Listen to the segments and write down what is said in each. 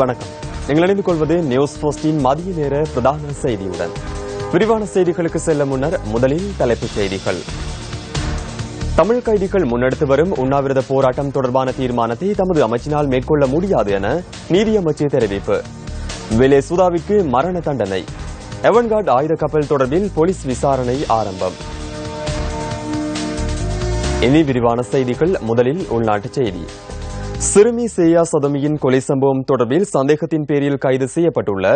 வணக்கம். நீங்கள் இணைந்து கொள்வது நியூஸ் போஸ்டின் மதிய நேர பிரதான செய்தியுடன். விரிவான செய்திகளுக்கு செல்ல முன்னர் முதலில் தலைப்புச் செய்திகள். தமிழ் கைதிகள் முன்னெடுத்து வரும் உண்ணாவிரத போராட்டம் தொடர்பான தீர்மானத்தை தமது அமைச்சினால் மேற்கொள்ள முடியாது என நீதியமைச்சர் தெரிவிப்பு. வெலேசுதாவிற்கு மரண தண்டனை. எவன்கார்ட் ஆயுத கப்பல் தொடர்பில் போலீஸ் விசாரணை ஆரம்பம். இனி விரிவான செய்திகள். முதலில் உள்நாட்டு செய்தி. சிறுமி சேயா சதமியின் கொலை சம்பவம் தொடர்பில் சந்தேகத்தின் பேரில் கைது செய்யப்பட்டுள்ள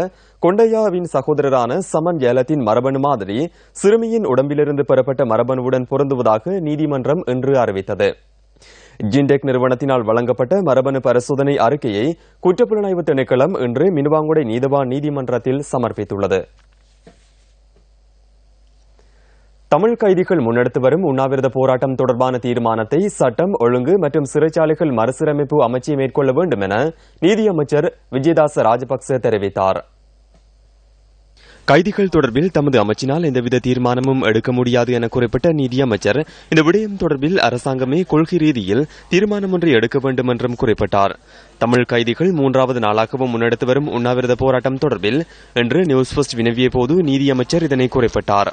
கொண்டையாவின் சகோதரரான சமன் ஏலத்தின் மரபணு மாதிரி சிறுமியின் உடம்பிலிருந்து பெறப்பட்ட மரபணுவுடன் பொருந்துவதாக நீதிமன்றம் இன்று அறிவித்தது. ஜின்டெக் நிறுவனத்தினால் வழங்கப்பட்ட மரபணு பரிசோதனை அறிக்கையை குற்றப்புலனாய்வு திணைக்களம் இன்று மினுவாங்குடை நீதவான் நீதிமன்றத்தில் சமர்ப்பித்துள்ளது. தமிழ் கைதிகள் முன்னெடுத்து வரும் உண்ணாவிரத போராட்டம் தொடர்பான தீர்மானத்தை சட்டம் ஒழுங்கு மற்றும் சிறைச்சாலைகள் மறுசீரமைப்பு அமைச்சை மேற்கொள்ள வேண்டும் என நீதியமைச்சர் விஜயதாச ராஜபக்ச தெரிவித்தார். கைதிகள் தொடர்பில் தமது அமைச்சினால் எந்தவித தீர்மானமும் எடுக்க முடியாது என குறிப்பிட்ட நீதியமைச்சர் இந்த விடயம் தொடர்பில் அரசாங்கமே கொள்கை ரீதியில் தீர்மானம் ஒன்றை எடுக்க வேண்டும் என்றும் குறிப்பிட்டார். தமிழ் கைதிகள் 3வது நாளாகவும் முன்னெடுத்து வரும் உண்ணாவிரத போராட்டம் தொடர்பில் இன்று நியூஸ் போஸ்ட் வினவிய போது நீதியமைச்சர் இதனை குறிப்பிட்டார்.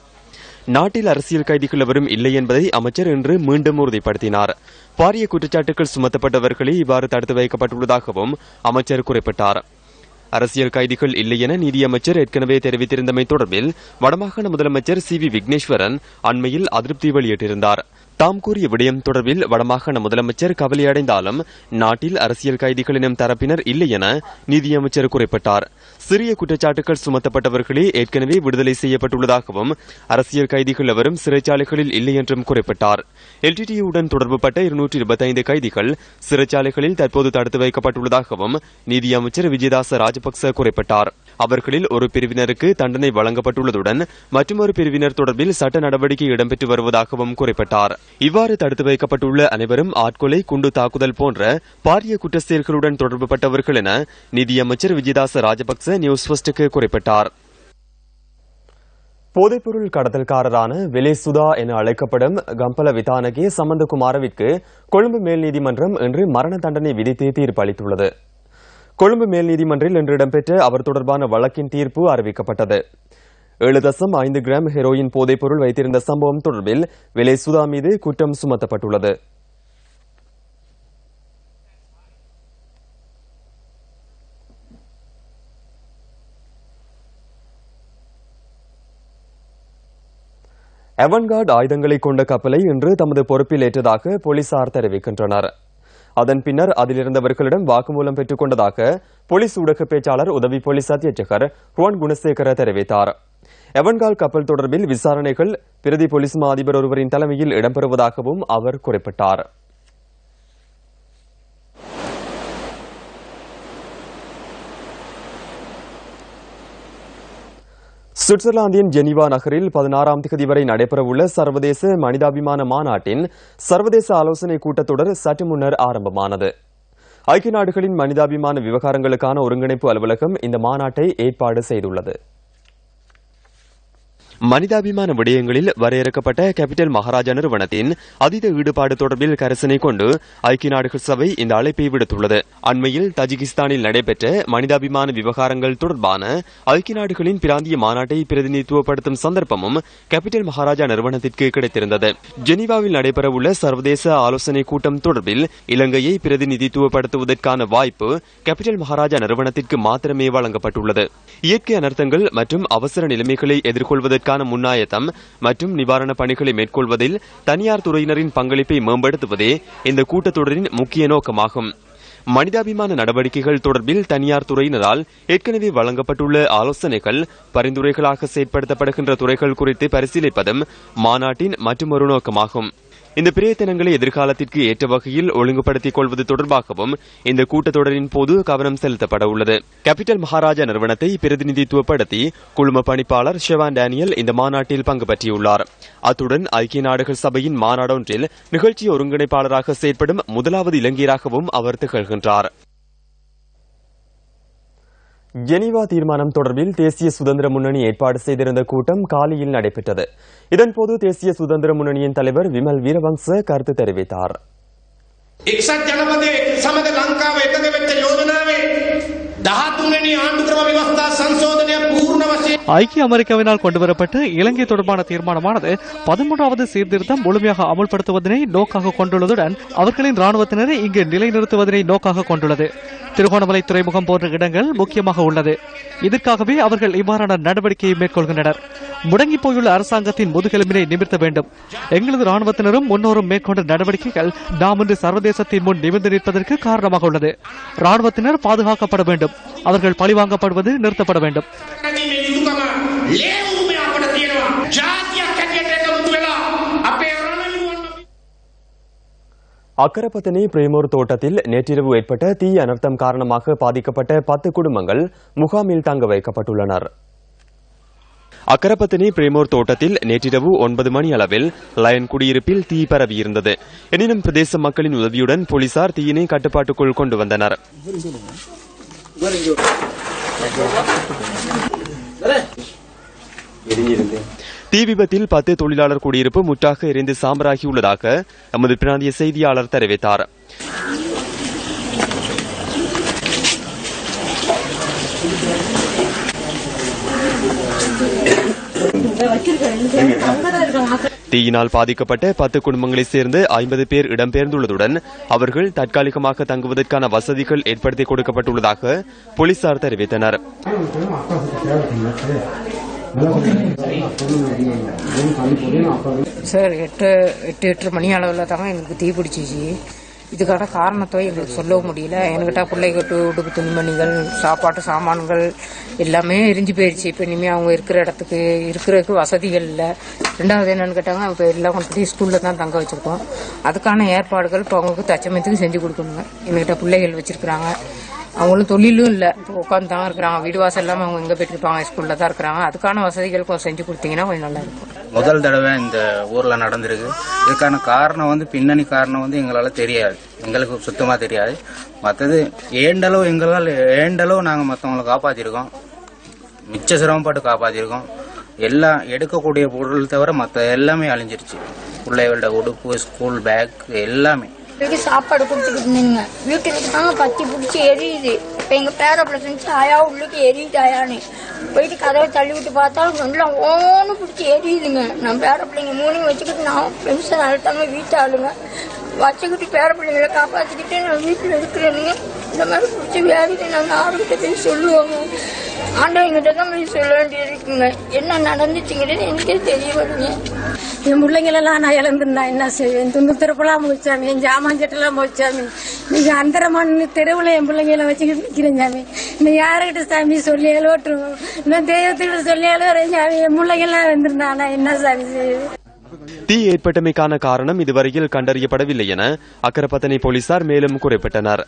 நாட்டில் அரசியல் கைதிகள் எவரும் இல்லை என்பதை அமைச்சர் இன்று மீண்டும் உறுதிப்படுத்தினார். பாரிய குற்றச்சாட்டுகள் சுமத்தப்பட்டவர்களே இவ்வாறு தடுத்து வைக்கப்பட்டுள்ளதாகவும் அமைச்சர் குறிப்பிட்டார். அரசியல் கைதிகள் இல்லை என நீதியமைச்சர் ஏற்கனவே தெரிவித்திருந்தமை தொடர்பில் வடமாகாண முதலமைச்சர் சி வி விக்னேஸ்வரன் அண்மையில் அதிருப்தி வெளியிட்டிருந்தார். தாம் கூறிய விடயம் தொடர்பில் வடமாகாண முதலமைச்சர் கவலையடைந்தாலும் நாட்டில் அரசியல் கைதிகள் எனும் தரப்பினர் இல்லை என நீதியமைச்சர் குறிப்பிட்டார். சிறிய குற்றச்சாட்டுகள் சுமத்தப்பட்டவர்களே ஏற்கனவே விடுதலை செய்யப்பட்டுள்ளதாகவும் அரசியல் கைதிகள் எவரும் சிறைச்சாலைகளில் இல்லை என்றும் குறிப்பிட்டார். எல்டிடியுடன் தொடர்புபட்ட 225 கைதிகள் சிறைச்சாலைகளில் தற்போது தடுத்து வைக்கப்பட்டுள்ளதாகவும் நீதியமைச்சர் விஜயதாச ராஜபக்ச குறிப்பிட்டார். அவர்களில் ஒரு பிரிவினருக்கு தண்டனை வழங்கப்பட்டுள்ளதுடன் மற்றொரு பிரிவினர் தொடர்பில் சட்ட நடவடிக்கை இடம்பெற்று வருவதாகவும் குறிப்பிட்டார். இவ்வாறு தடுத்து வைக்கப்பட்டுள்ள அனைவரும் ஆட்கொலை, குண்டு தாக்குதல் போன்ற பாரிய குற்ற செயல்களுடன் தொடர்புபட்டவர்கள் என நீதியமைச்சர் விஜயதாச ராஜபக்ச நியூஸ் ஃபர்ஸ்டுக்கு குறிப்பிட்டார். போதைப்பொருள் கடத்தல்காரரான வெலேசுதா என அழைக்கப்படும் கம்பல விதானகே சம்பந்தகுமாரவிற்கு கொழும்பு மேல் நீதிமன்றம் இன்று மரண தண்டனை விதித்து தீர்ப்பு அளித்துள்ளது. கொழும்பு மேல் நீதிமன்றில் இன்று இடம்பெற்ற அவர் தொடர்பான வழக்கின் தீர்ப்பு அறிவிக்கப்பட்டது. 7.5 கிராம் ஹெரோயின் போதைப்பொருள் வைத்திருந்த சம்பவம் தொடர்பில் வெலேசுதா மீது குற்றம் சுமத்தப்பட்டுள்ளது. எவன்கார்ட் ஆயுதங்களை கொண்ட கப்பலை இன்று தமது பொறுப்பில் ஏற்றதாக போலீசார் தெரிவிக்கின்றனர். அதன் பின்னர் அதிலிருந்தவர்களிடம் வாக்குமூலம் பெற்றுக் கொண்டதாக போலீஸ் ஊடக பேச்சாளர் உதவி போலீஸ் அத்தியட்சகர் ருவான் குணசேகர தெரிவித்தார். எவன்கார்ட் கப்பல் தொடர்பில் விசாரணைகள் பிரதி போலீஸ் மா அதிபர் ஒருவரின் தலைமையில் இடம்பெறுவதாகவும் அவர் குறிப்பிட்டார். சுவிட்சர்லாந்தின் ஜெனீவா நகரில் 16ஆம் தேதி வரை நடைபெறவுள்ள சர்வதேச மனிதாபிமான மாநாட்டின் சர்வதேச ஆலோசனை கூட்டத்தொடர் சற்று முன்னர் ஆரம்பமானது. ஐக்கிய நாடுகளின் மனிதாபிமான விவகாரங்களுக்கான ஒருங்கிணைப்பு அலுவலகம் இந்த மாநாட்டை ஏற்பாடு செய்துள்ளது. மனிதாபிமான விடயங்களில் வரையறுக்கப்பட்ட கேபிட்டல் மகாராஜா நிறுவனத்தின் அதீத ஈடுபாடு தொடர்பில் கரிசனை கொண்டு ஐக்கிய நாடுகள் சபை இந்த அழைப்பை விடுத்துள்ளது. அண்மையில் தஜிகிஸ்தானில் நடைபெற்ற மனிதாபிமான விவகாரங்கள் தொடர்பான ஐக்கிய நாடுகளின் பிராந்திய மாநாட்டை பிரதிநிதித்துவப்படுத்தும் சந்தர்ப்பமும் கேபிட்டல் மகாராஜா நிறுவனத்திற்கு கிடைத்திருந்தது. ஜெனீவாவில் நடைபெறவுள்ள சர்வதேச ஆலோசனை கூட்டம் தொடர்பில் இலங்கையை பிரதிநிதித்துவப்படுத்துவதற்கான வாய்ப்பு கேபிட்டல் மகாராஜா நிறுவனத்திற்கு மாத்திரமே வழங்கப்பட்டுள்ளது. இயற்கை அனர்த்தங்கள் மற்றும் அவசர நிலைமைகளை எதிர்கொள்வதற்கு முன்னாயத்தம் மற்றும் நிவாரண பணிகளை மேற்கொள்வதில் தனியார் துறையினரின் பங்களிப்பை மேம்படுத்துவதே இந்த கூட்டத்தொடரின் முக்கிய நோக்கமாகும். மனிதாபிமான நடவடிக்கைகள் தொடர்பில் தனியார் துறையினரால் ஏற்கனவே வழங்கப்பட்டுள்ள ஆலோசனைகள் பரிந்துரைகளாக செயற்படுத்தப்படுகின்ற துறைகள் குறித்து பரிசீலிப்பதும் மாநாட்டின் மற்றொரு நோக்கமாகும். இந்த பிரயத்தனங்களை எதிர்காலத்திற்கு ஏற்ற வகையில் ஒழுங்குபடுத்திக் கொள்வது தொடர்பாகவும் இந்த கூட்டத்தொடரின் போது கவனம் செலுத்தப்பட உள்ளது. கேபிட்டல் மகாராஜா நிறுவனத்தை பிரதிநிதித்துவப்படுத்தி குழும பணிப்பாளர் ஷெவான் டேனியல் இந்த மாநாட்டில் பங்கு பற்றியுள்ளார். அத்துடன் ஐக்கிய நாடுகள் சபையின் மாநாடொன்றில் நிகழ்ச்சி ஒருங்கிணைப்பாளராக செயற்படும் முதலாவது இலங்கையராகவும் அவர் திகழ்கின்றார். ஜெனீவா தீர்மானம் தொடர்பில் தேசிய சுதந்திர முன்னணி ஏற்பாடு செய்திருந்த கூட்டம் காலியில் நடைபெற்றது. இதன்போது தேசிய சுதந்திர முன்னணியின் தலைவர் விமல் வீரவங்ச கருத்து தெரிவித்தார். ஐக்கிய அமெரிக்காவினால் கொண்டுவரப்பட்ட இலங்கை தொடர்பான தீர்மானமானது 13வது சீர்திருத்தம் முழுமையாக அமல்படுத்துவதனை நோக்காக கொண்டுள்ளதுடன் அவர்களின் ராணுவத்தினரை இங்கு நிலைநிறுத்துவதனை நோக்காக கொண்டுள்ளது. திருகோணமலை துறைமுகம் போன்ற இடங்கள் முக்கியமாக உள்ளது. இதற்காகவே அவர்கள் இவ்வாறான நடவடிக்கையை மேற்கொள்கின்றனர். முடங்கி போயுள்ள அரசாங்கத்தின் முதுகெலும்பினை நிமிர்த்த வேண்டும். எங்களது ராணுவத்தினரும் முன்னோரும் மேற்கொண்ட நடவடிக்கைகள் நாம் இன்று சர்வதேசத்தின் முன் நிமிர்ந்து நிற்பதற்கு காரணமாக உள்ளது. ராணுவத்தினர் பாதுகாக்கப்பட வேண்டும். அவர்கள் பழிவாங்கப்படுவது நிறுத்தப்பட வேண்டும். அக்கரப்பத்தனை பிரேமோர் தோட்டத்தில் நேற்றிரவு ஏற்பட்ட தீ அனர்த்தம் காரணமாக பாதிக்கப்பட்ட 10 குடும்பங்கள் முகாமில் தங்க வைக்கப்பட்டுள்ளனர். அக்கரப்பத்தனை பிரேமோர் தோட்டத்தில் நேற்றிரவு 9 மணி அளவில் லயன் குடியிருப்பில் தீ பரவியிருந்தது. எனினும் பிரதேச மக்களின் உதவியுடன் போலீசார் தீயினை கட்டுப்பாட்டுக்குள் கொண்டு வந்தனர். தீ விபத்தில் 10 தொழிலாளர் குடியிருப்பு முற்றாக எரிந்து சாம்பராகியுள்ளதாக எமது பிராந்திய செய்தியாளர் தெரிவித்தார். தீயினால் பாதிக்கப்பட்ட 10 குடும்பங்களைச் சேர்ந்து 50 பேர் இடம்பெயர்ந்துள்ளதுடன் அவர்கள் தற்காலிகமாக தங்குவதற்கான வசதிகள் ஏற்படுத்தி கொடுக்கப்பட்டுள்ளதாக போலீசார் தெரிவித்தனர். சார் 8 மணி அளவில் தாங்க எங்களுக்கு தீ பிடிச்சிச்சு. இதுக்கான காரணத்தை எங்களுக்கு சொல்லவும் முடியல. என்கிட்ட பிள்ளைகட்டு உடுப்பு துணிமணிகள் சாப்பாட்டு சாமான்கள் எல்லாமே எரிஞ்சு போயிடுச்சு. இப்போ இனிமேல் அவங்க இருக்கிற இடத்துக்கு இருக்கிறதுக்கு வசதிகள் இல்லை. ரெண்டாவது என்னன்னு கேட்டாங்க, இப்போ எல்லாம் கொண்டு ஸ்கூலில் தான் தங்க வச்சுருக்கோம். அதுக்கான ஏற்பாடுகள் இப்போ அவங்களுக்கு தச்சமயத்துக்கு செஞ்சு கொடுக்கணுங்க. எங்ககிட்ட பிள்ளைகள் வச்சுருக்குறாங்க. அவங்களும் தொழிலும் இல்லை, இப்போ உட்காந்து தான் இருக்கிறாங்க. வீடு வாசல் இல்லாமல் அவங்க எங்கே போயிட்டு இருப்பாங்க, ஸ்கூலில் தான் இருக்கிறாங்க. அதுக்கான வசதிகள் கொஞ்சம் செஞ்சு கொடுத்தீங்கன்னா கொஞ்சம் நல்லா இருக்கும். முதல் தடவை இந்த ஊரில் நடந்திருக்கு. இதுக்கான காரணம் பின்னணி காரணம் எங்களால் தெரியாது, எங்களுக்கு சுத்தமாக தெரியாது. மற்றது ஏண்டளவு நாங்கள் மற்றவங்களை காப்பாற்றிருக்கோம், மிச்ச சிரமப்பட்டு காப்பாற்றிருக்கோம். எல்லாம் எடுக்கக்கூடிய பொருள் தவிர மற்ற எல்லாமே அழிஞ்சிருச்சு. பிள்ளைகளோட உடுப்பு, ஸ்கூல் பேக் எல்லாமே. சாப்பாடு கொடுத்துக்கிட்டு இருந்தீங்க, வீட்டுக்கு தாங்க பத்தி பிடிச்சி எரியுது. இப்ப எங்க பேரப்பிள்ள செஞ்சு ஆயா உள்ளுக்கு எரியுது ஆயான்னு போயிட்டு கதவை தள்ளி விட்டு பார்த்தா எல்லாம் ஓன்னு பிடிச்சி எரியுதுங்க. நான் பேரப்பிள்ளைங்க 3 வச்சுக்கிட்டு நான் பென்ஷன் அழுத்தாங்க வீட்டு ஆளுங்க வச்சுக்கிட்டு பேரப்பிள்ளைங்களை காப்பாற்றிக்கிட்டு நான் வீட்டில் இருக்கிறேனுங்க. இந்த மாதிரி பிடிச்சி வேலைக்கு நாங்கள் ஆரம்பிட்ட போய் சொல்லுவோங்க. ஆண்டவங்கிட்ட தான் போய் சொல்ல வேண்டியது இருக்குங்க. என்ன நடந்துச்சுங்கிறது எனக்கே தெரிய வருங்க. என் பிள்ளைங்களெல்லாம் நான் இழந்துருந்தா என்ன செய்வேன்? துண்டுத்திறப்பெல்லாம் முடிச்சாமி, என் ஜாமான் சட்டெல்லாம் முடிச்சாமி. நீங்க அந்தரமான தெருவில் என் பிள்ளைங்கள வச்சுக்கிட்டு நிற்கிறேன் சாமி. நீ யாருக்கிட்ட சாமி சொல்லி எழுவட்டுருவோம், நான் தெய்வத்திட்ட சொல்லி எழுவுறேன் சாமி. என் பிள்ளைங்கெல்லாம் வந்திருந்தா நான் என்ன சாமி செய்வேன்? தீ ஏற்பட்டமைக்கான காரணம் இதுவரையில் கண்டறியப்படவில்லை என அக்கரப்பத்தனை போலீசார் மேலும் குறிப்பிட்டனர்.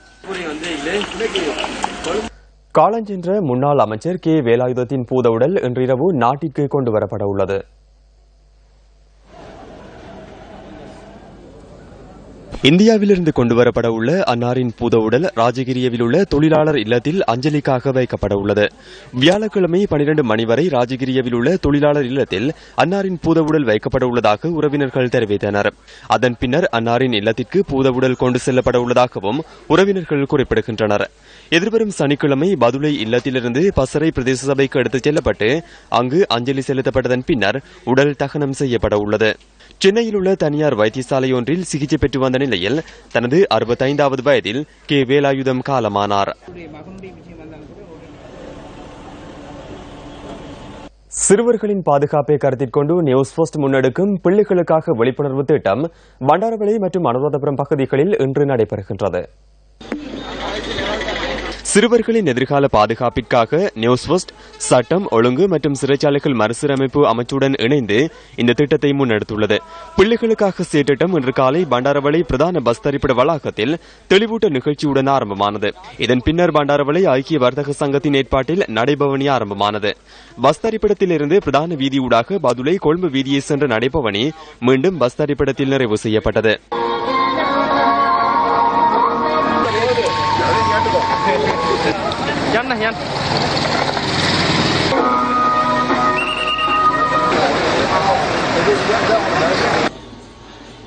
காலஞ்சென்ற முன்னாள் அமைச்சர் கே வேலாயுதத்தின் பூதவுடல் இன்றிரவு நாட்டிற்கு கொண்டுவரப்பட உள்ளது. இந்தியாவிலிருந்து கொண்டுவரப்பட உள்ள அன்னாரின் பூதவுடல் ராஜகிரியவில் உள்ள தொழிலாளர் இல்லத்தில் அஞ்சலிக்காக வைக்கப்பட உள்ளது. வியாழக்கிழமை 12 மணி வரை ராஜகிரியவில் உள்ள தொழிலாளர் இல்லத்தில் அன்னாரின் பூதவுடல் வைக்கப்பட உள்ளதாக உறவினர்கள் தெரிவித்தனர். அதன் பின்னர் அன்னாரின் இல்லத்திற்கு பூதவுடல் கொண்டு செல்லப்பட உள்ளதாகவும் உறவினர்கள் குறிப்பிடுகின்றனர். எதிர்வரும் சனிக்கிழமை பதுளை இல்லத்திலிருந்து பசறை பிரதேச சபைக்கு எடுத்துச் செல்லப்பட்டு அங்கு அஞ்சலி செலுத்தப்பட்டதன் பின்னர் உடல் தகனம் செய்யப்பட உள்ளது. சென்னையில் உள்ள தனியார் வைத்தியசாலை ஒன்றில் சிகிச்சை பெற்று வந்த நிலையில் தனது 65வது வயதில் கே வேலாயுதம் காலமானார். சிறுவர்களின் பாதுகாப்பை கருத்தில் கொண்டு நியூஸ் போஸ்ட் முன்னெடுக்கும் பிள்ளைகளுக்காக விழிப்புணர்வு திட்டம் பண்டாரவளை மற்றும் அனுராதபுரம் பகுதிகளில் இன்று நடைபெறுகின்றது. சிறுவர்களின் எதிர்கால பாதுகாப்பிற்காக நியூஸ் போஸ்ட் சட்டம் ஒழுங்கு மற்றும் சிறைச்சாலைகள் மறுசீரமைப்பு அமைச்சுடன் இணைந்து இந்த திட்டத்தை முன்னெடுத்துள்ளது. பிள்ளைகளுக்காக சேட்டிட்டம் இன்று காலை பண்டாரவளை பிரதான பஸ் தரிப்பிட வளாகத்தில் தெளிவூட்ட நிகழ்ச்சியுடன் ஆரம்பமானது. இதன் பின்னர் பண்டாரவளை ஐக்கிய வர்த்தக சங்கத்தின் ஏற்பாட்டில் நடைபவனி ஆரம்பமானது. பஸ் தரிப்பிடத்திலிருந்து பிரதான வீதியூடாக பதுளை கொழும்பு வீதியை சென்ற நடைபவனி மீண்டும் பஸ் தரிப்பிடத்தில் நிறைவு செய்யப்பட்டது.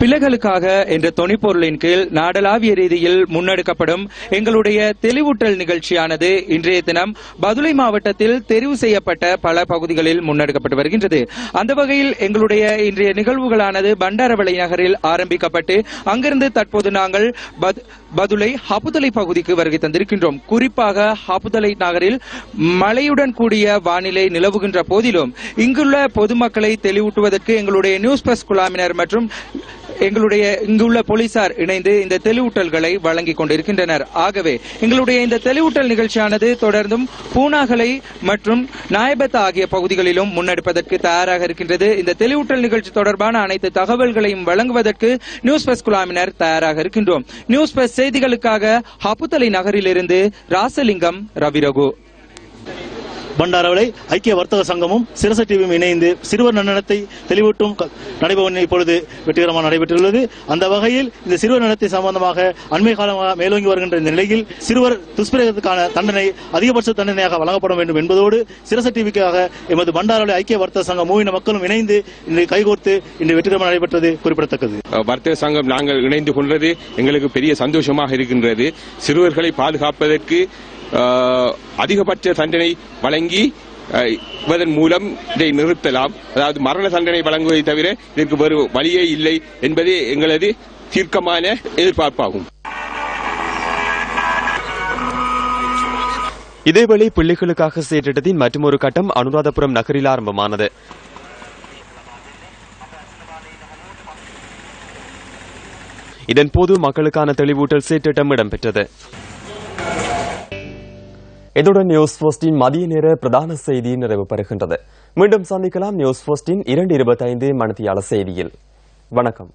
பிள்ளைகளுக்காக என்ற தொனிப்பொருளின் கீழ் நாடளாவிய ரீதியில் முன்னெடுக்கப்படும் எங்களுடைய தெளிவூட்டல் நிகழ்ச்சியானது இன்றைய தினம் பதுளை மாவட்டத்தில் தெரிவு செய்யப்பட்ட பல பகுதிகளில் முன்னெடுக்கப்பட்டு வருகின்றது. அந்த வகையில் எங்களுடைய இன்றைய நிகழ்வுகளானது பண்டாரவளை நகரில் ஆரம்பிக்கப்பட்டு அங்கிருந்து தற்போது நாங்கள் பதுளை ஹபுதலை பகுதிக்கு வருகை தந்திருக்கின்றோம். குறிப்பாக ஹபுதலை நகரில் மழையுடன் கூடிய வானிலை நிலவுகின்ற போதிலும் இங்குள்ள பொதுமக்களை தெளிவூட்டுவதற்கு எங்களுடைய நியூஸ் பிரஸ் குழாமினர் மற்றும் எங்களுடைய இங்குள்ள போலீசார் இணைந்து இந்த தெளிவூட்டல்களை வழங்கிக் கொண்டிருக்கின்றனர். ஆகவே எங்களுடைய இந்த தெளிவூட்டல் நிகழ்ச்சியானது தொடர்ந்தும் பூனாகலை மற்றும் நாயபத் ஆகிய பகுதிகளிலும் முன்னெடுப்பதற்கு தயாராக இருக்கின்றது. இந்த தெளிவூட்டல் நிகழ்ச்சி தொடர்பான அனைத்து தகவல்களையும் வழங்குவதற்கு நியூஸ் பிரஸ் குழாமினர் தயாராக இருக்கின்றோம். நியூஸ் பிரஸ் செய்திகளுக்காக ஹபுதலை நகரிலிருந்து ராசலிங்கம் ரவிரகு. பண்டாரவளை ஐக்கிய வர்த்தக சங்கமும் சிரச டிவியும் இணைந்து சிறுவர் நன்னடத்தை தெளிவூட்டும் நடைபெறும் இப்பொழுது வெற்றிகரமாக நடைபெற்றுள்ளது. அந்த வகையில் இந்த சிறுவர் நன்னடத்தை சம்பந்தமாக அண்மை காலமாக மேலோங்கி வருகின்ற இந்த நிலையில் சிறுவர் துஷ்பிரயோகத்துக்கான தண்டனை அதிகபட்ச தண்டனையாக வழங்கப்பட வேண்டும் என்பதோடு சிரச டிவிக்காக எமது பண்டாரவளை ஐக்கிய வர்த்தக சங்கம் மூவின மக்களும் இணைந்து இன்று கைகோர்த்து இன்று வெற்றிகரமாக நடைபெற்றது குறிப்பிடத்தக்கது. வர்த்தக சங்கம் நாங்கள் இணைந்து கொண்டது எங்களுக்கு பெரிய சந்தோஷமாக இருக்கின்றது. சிறுவர்களை பாதுகாப்பதற்கு அதிகபட்ச தண்டனை வழங்கி இதன் மூலம் இதை நிறுத்தலாம். அதாவது மரண தண்டனை வழங்குவதை தவிர இதற்கு வேறு வழியே இல்லை என்பதே எங்களது தீர்க்கமான எதிர்பார்ப்பாகும். இதேவேளை பிள்ளைகளுக்காக செயற்றிட்டத்தின் மற்றொரு கட்டம் அனுராதபுரம் நகரில் ஆரம்பமானது. இதன்போது மக்களுக்கான தெளிவூட்டல் செயற்றிட்டம் இடம்பெற்றது. இதுடன் நியூஸ் போஸ்டின் மதிய நேர பிரதான செய்தி நிறைவு பெறுகின்றது. மீண்டும் சந்திக்கலாம் நியூஸ் போஸ்டின் 2:25 மணித்தியால செய்தியில். வணக்கம்.